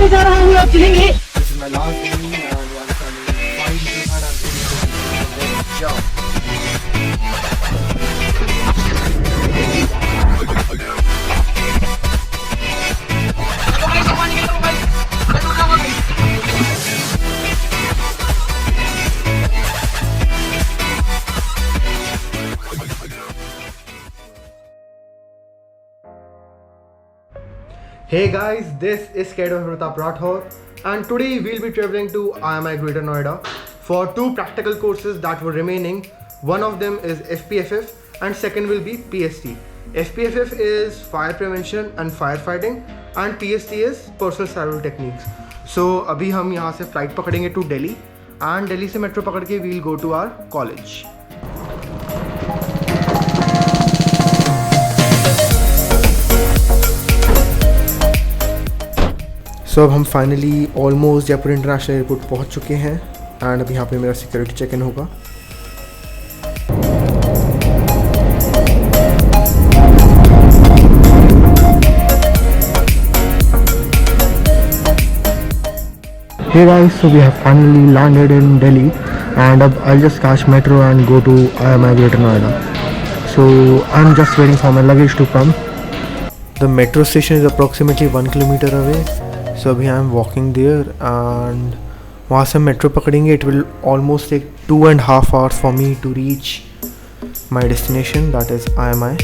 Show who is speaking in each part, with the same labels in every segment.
Speaker 1: करने जा रहा हूँ आप चलेंगे।
Speaker 2: Hey guys, this is Kedar Pratap Rathore and today we'll be traveling to IMI Greater Noida for two practical courses that were remaining. One of them is FPFF and second will be PST. FPFF is fire prevention and firefighting and PST is personal survival techniques. So अभी हम यहाँ से flight पकड़ेंगे to Delhi and Delhi से metro पकड़ के we'll go to our college. सो अब हम finally almost Jaipur international airport पहुंच चुके हैं एंड अब यहाँ पे मेरा सिक्योरिटी चेक इन होगा. Hey guys, so we have finally landed in Delhi and I'll just catch metro and go to IMI Greater Noida. So I'm just waiting for my luggage to come. The metro station is approximately 1 kilometer away. So अभी I am walking there and वहाँ से metro पकड़ेंगे. It will almost take 2.5 hours for me to reach my destination that is IMI.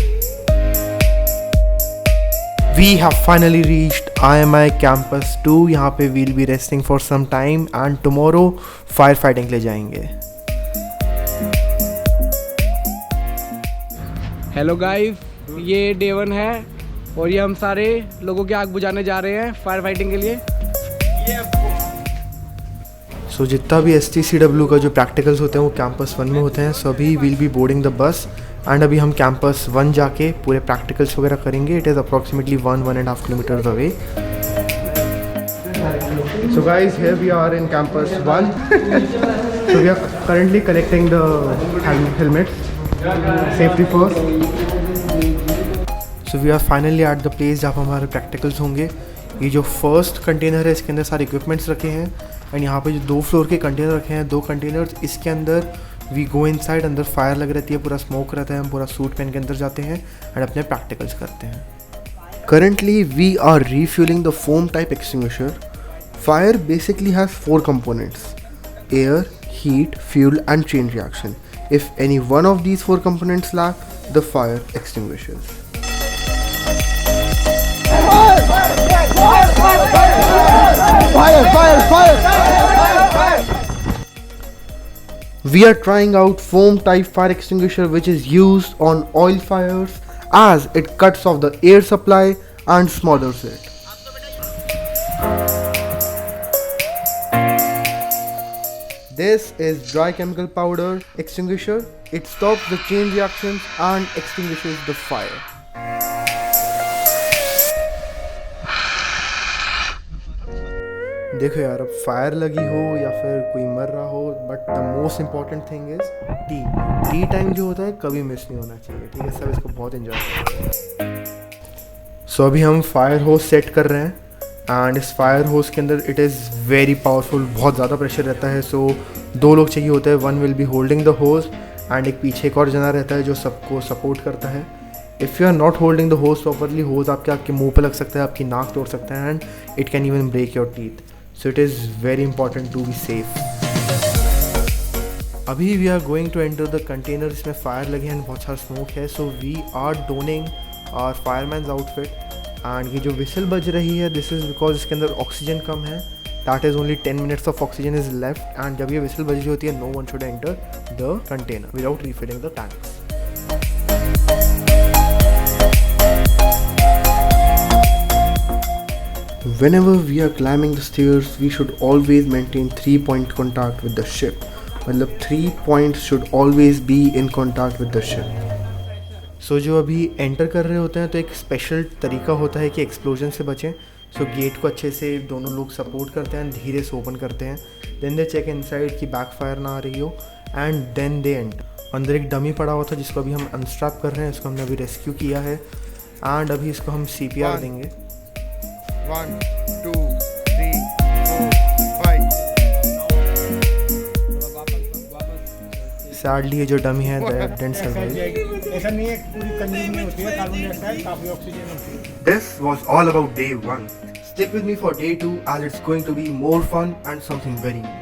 Speaker 2: We have finally reached IMI campus 2. यहाँ पे we'll be resting for some time and tomorrow fire fighting ले जाएंगे.
Speaker 3: Hello guys, ये day 1 है और ये हम सारे लोगों की आग बुझाने जा रहे हैं फायर फाइटिंग के लिए.
Speaker 2: सो जितना भी STCW का जो प्रैक्टिकल्स होते हैं वो कैंपस 1 में होते हैं. सो अभी we'll be boarding the bus and अभी हम कैंपस 1 जाके पूरे प्रैक्टिकल्स वगैरह करेंगे. It is approximately 1.5 kilometers away. So guys here we are in campus 1. So we are currently collecting the helmets. Safety first. So we are finally at the place जहाँ पर हमारे practicals होंगे. ये जो फर्स्ट कंटेनर है इसके अंदर सारे इक्विपमेंट्स रखे हैं एंड यहाँ पे जो 2 फ्लोर के कंटेनर रखे हैं 2 कंटेनर्स. इसके अंदर वी गो इनसाइड. अंदर फायर लग रहती है, पूरा स्मोक रहता है. हम पूरा सूट पहन के अंदर जाते हैं एंड अपने प्रैक्टिकल्स करते हैं. Currently we are refueling the foam type extinguisher. Fire basically has 4 components: air, heat, fuel and chain reaction. If any one of these 4 components lack, the fire extinguishes. Fire! We are trying out foam type fire extinguisher which is used on oil fires as it cuts off the air supply and smothers it. This is dry chemical powder extinguisher. It stops the chain reactions and extinguishes the fire. देखो यार, अब fire लगी हो या फिर कोई मर रहा हो, but the most important thing is T time जो होता है कभी मिस नहीं होना चाहिए. ठीक है, सब इसको बहुत एंजॉय करते हैं. सो अभी हम फायर होस सेट कर रहे हैं एंड इस फायर होस के अंदर इट इज़ वेरी पावरफुल. बहुत ज़्यादा प्रेशर रहता है. सो 2 लोग चाहिए होते हैं. 1 विल बी होल्डिंग द होस एंड एक पीछे एक और जना रहता है जो सबको सपोर्ट करता है. If you are not holding the hose properly, hose आपके मुंह पर लग सकता है, आपकी नाक तोड़ सकता है and it can even break your teeth. So it is very important to be safe. अभी we are going to enter the container इसमें फायर लगे हैं, बहुत सारा स्मोक है. So we are donning our fireman's outfit and ये जो whistle बज रही है this is because इसके अंदर ऑक्सीजन कम है. That is only 10 minutes of oxygen is left and जब ये whistle बज रही होती है no one should enter the container without refilling the tanks. Whenever we are climbing the stairs, we should always maintain 3-point contact with the ship. मतलब 3 points should always be in contact with the ship. So जो अभी enter कर रहे होते हैं तो एक special तरीका होता है कि एक्सप्लोजन से बचें. सो गेट को अच्छे से दोनों लोग सपोर्ट करते हैं, धीरे से ओपन करते हैं. देन दे चेक इनसाइड कि बैक फायर ना आ रही हो एंड देन दे एंटर. अंदर एक डमी पड़ा हुआ था जिसको अभी हम अनस्ट्रैप कर रहे हैं. इसको हमने अभी रेस्क्यू किया है एंड अभी इसको हम CPR देंगे. 1 2 3 sadly ये जो डमी है that didn't survive.
Speaker 1: ऐसा नहीं है पूरी कंज्यूम नहीं होती है कार्बन डाइऑक्साइड, काफी ऑक्सीजन होती है.
Speaker 2: This was all about day 1. Stick with me for day 2 as it's going to be more fun and something very new.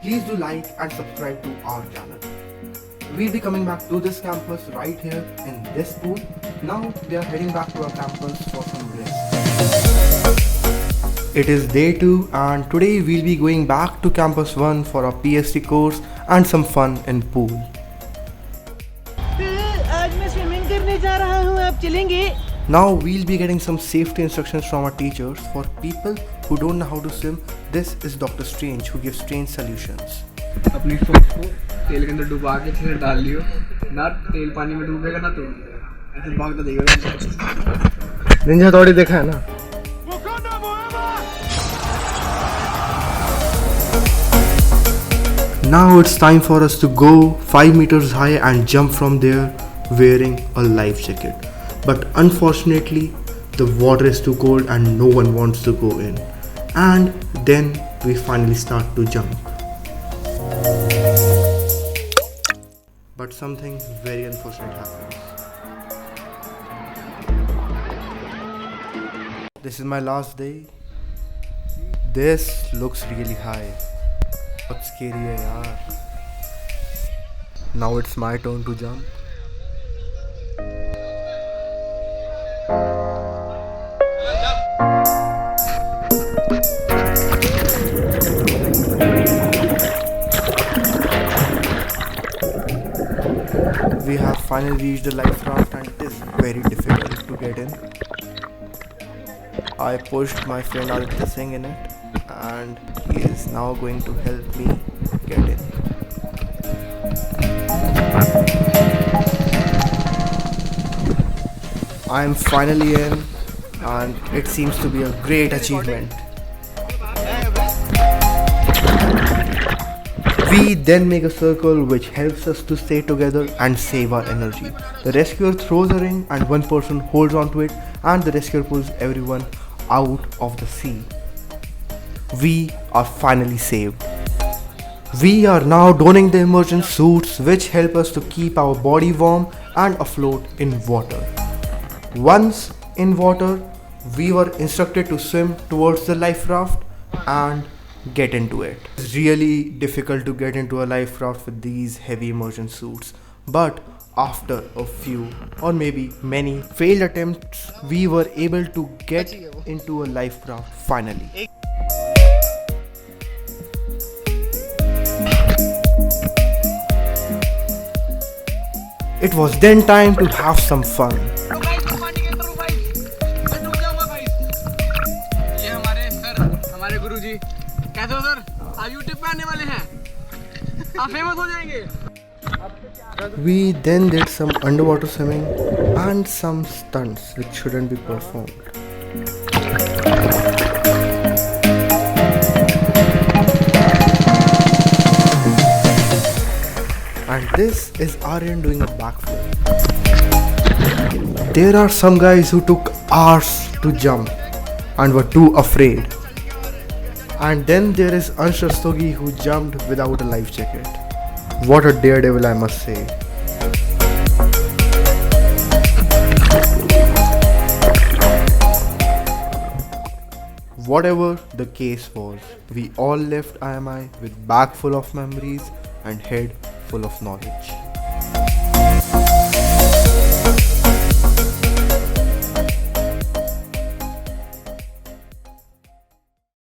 Speaker 2: Please do like and subscribe to our channel. We'll be coming back to this campus right here in this pool. Now we are heading back to our campus for some rest. It is day 2 and today we'll be going back to campus 1 for our PhD course and some fun in pool.
Speaker 4: आज मैं swimming करने जा रहा हूँ, आप चलेंगे?
Speaker 2: Now we'll be getting some safety instructions from our teachers. For people who don't know how to swim, this is Dr. Strange who gives strange solutions.
Speaker 3: अपनी सोच को तेल के अंदर डुबा के फिर डाल लियो ना, तेल पानी में डूबेगा ना तो ऐसे भागता देगा.
Speaker 2: निंजा थोड़ी देखा है ना. Now it's time for us to go 5 meters high and jump from there wearing a life jacket. But unfortunately, the water is too cold and no one wants to go in. And then we finally start to jump. But something very unfortunate happens. This is my last day. This looks really high. What's scary है यार. Now it's my turn to jump. We have finally reached the life raft and it is very difficult to get in. I pushed my friend Aditya Singh in it and he is now going to help me get in. I am finally in and it seems to be a great achievement. We then make a circle which helps us to stay together and save our energy. The rescuer throws a ring and one person holds onto it and the rescuer pulls everyone out of the sea. We are finally saved. We are now donning the immersion suits which help us to keep our body warm and afloat in water. Once in water, we were instructed to swim towards the life raft and get into it. It's really difficult to get into a life raft with these heavy immersion suits, but after a few or maybe many failed attempts, we were able to get into a life raft finally. It was then time to have some fun.
Speaker 3: ये हमारे sir, हमारे गुरुजी. कैसे हो sir? आप YouTube पे आने वाले हैं, आप फेमस हो जाएंगे.
Speaker 2: We then did some underwater swimming and some stunts which shouldn't be performed. And this is Aryan doing a backflip. There are some guys who took hours to jump and were too afraid. And then there is Ansh Rastogi who jumped without a life jacket. What a daredevil, I must say. Whatever the case was, we all left IMI with bag full of memories and head full of knowledge.